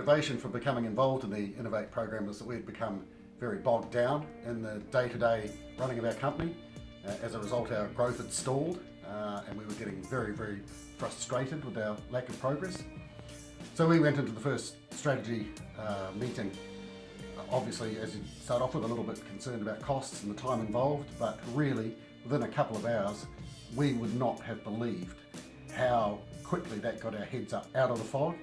motivation for becoming involved in the innov8 program was that we had become very bogged down in the day-to-day running of our company. As a result, our growth had stalled and we were getting very, very frustrated with our lack of progress. So we went into the first strategy meeting, obviously, as you start off with, a little bit concerned about costs and the time involved, but really within a couple of hours we would not have believed how quickly that got our heads up out of the fog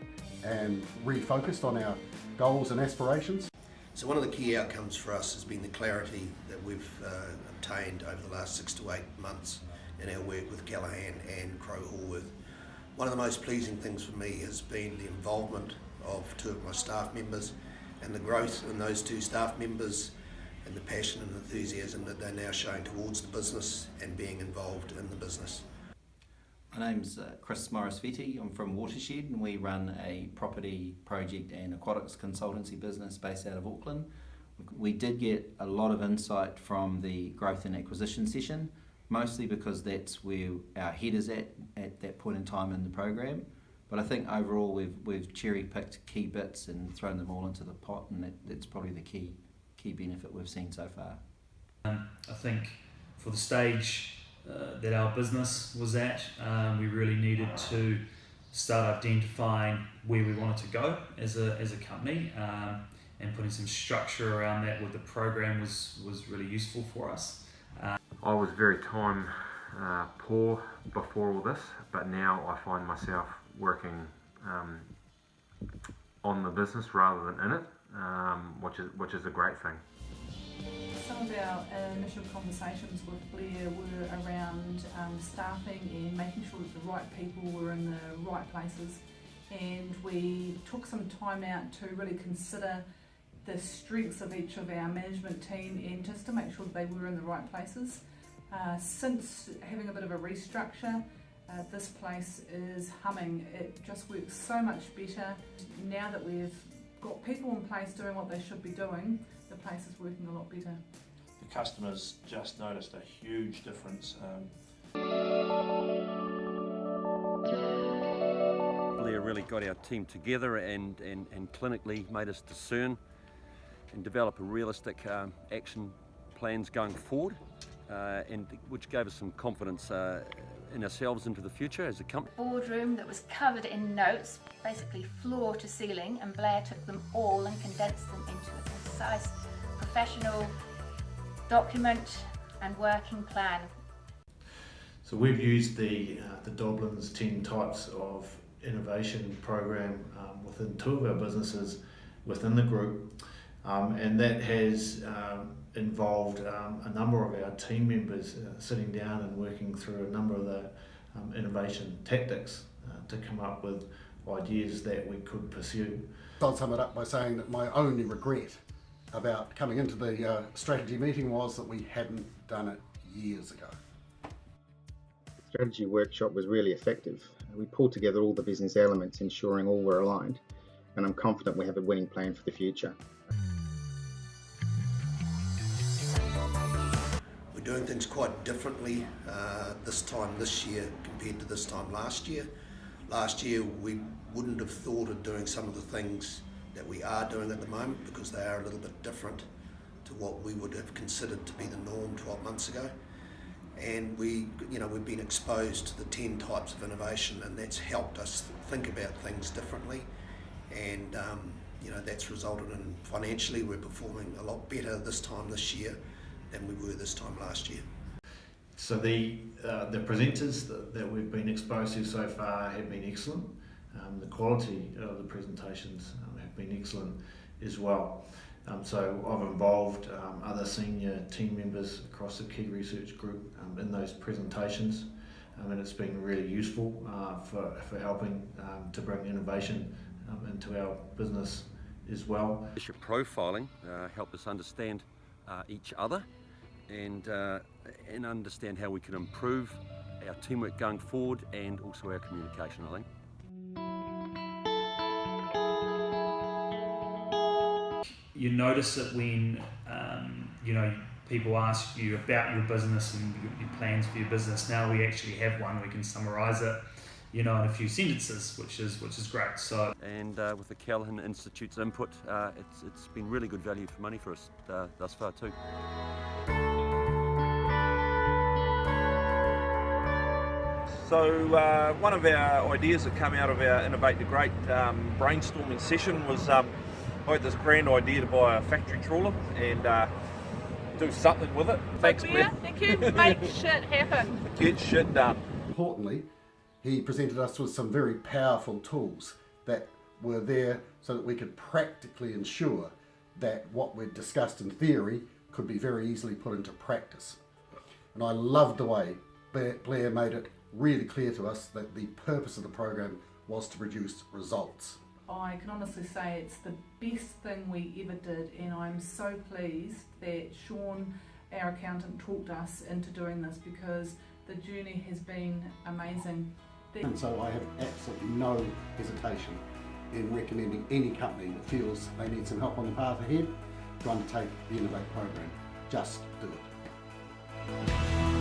and refocused on our goals and aspirations. So one of the key outcomes for us has been the clarity that we've obtained over the last 6 to 8 months in our work with Callaghan and Crowe Horwath. One of the most pleasing things for me has been the involvement of 2 of my staff members and the growth in those 2 staff members and the passion and enthusiasm that they're now showing towards the business and being involved in the business. My name's Chris Morris-Vetti. I'm from Watershed and we run a property, project and aquatics consultancy business based out of Auckland. We did get a lot of insight from the growth and acquisition session, mostly because that's where our head is at that point in time in the program. But I think overall we've cherry-picked key bits and thrown them all into the pot, and that's probably the key benefit we've seen so far. I think for the stage that our business was at, we really needed to start identifying where we wanted to go as a company, and putting some structure around that with the program was really useful for us. I was very time poor before all this, but now I find myself working on the business rather than in it, which is a great thing. Some of our initial conversations with Blair were around staffing and making sure that the right people were in the right places, and we took some time out to really consider the strengths of each of our management team and just to make sure that they were in the right places. Since having a bit of a restructure, this place is humming. It just works so much better. Now that we've got people in place doing what they should be doing, the place is working a lot better. The customers just noticed a huge difference. Blair really got our team together and clinically made us discern and develop a realistic action plans going forward, and which gave us some confidence in ourselves into the future as a company. Boardroom that was covered in notes, basically floor to ceiling, and Blair took them all and condensed them into a concise, professional document and working plan. So we've used the Doblin's 10 types of innovation program within 2 of our businesses within the group, and that has involved a number of our team members sitting down and working through a number of the innovation tactics to come up with ideas that we could pursue. I'll sum it up by saying that my only regret about coming into the strategy meeting was that we hadn't done it years ago. The strategy workshop was really effective. We pulled together all the business elements, ensuring all were aligned, and I'm confident we have a winning plan for the future. We're doing things quite differently this year compared to this time last year. Last year we wouldn't have thought of doing some of the things that we are doing at the moment because they are a little bit different to what we would have considered to be the norm 12 months ago. And we've been exposed to the 10 types of innovation, and that's helped us think about things differently. And that's resulted in financially we're performing a lot better this time this year than we were this time last year. So the presenters that we've been exposed to so far have been excellent. The quality of the presentations have been excellent as well. So I've involved other senior team members across the key research group in those presentations, and it's been really useful for helping to bring innovation into our business as well. Leadership profiling helped us understand each other and understand how we can improve our teamwork going forward and also our communication, I think. You notice it when people ask you about your business and your plans for your business. Now we actually have one, we can summarise it. in a few sentences, which is great. So, And with the Callaghan Institute's input, it's been really good value for money for us thus far too. So one of our ideas that came out of our Innovate the Great brainstorming session was I had this grand idea to buy a factory trawler and do something with it. Thanks, Blair. Thank you. Make shit happen. Get shit done. Importantly, he presented us with some very powerful tools that were there so that we could practically ensure that what we'd discussed in theory could be very easily put into practice. And I loved the way Blair made it really clear to us that the purpose of the program was to produce results. I can honestly say it's the best thing we ever did, and I'm so pleased that Sean, our accountant, talked us into doing this because the journey has been amazing. And so I have absolutely no hesitation in recommending any company that feels they need some help on the path ahead to undertake the Innovate program. Just do it.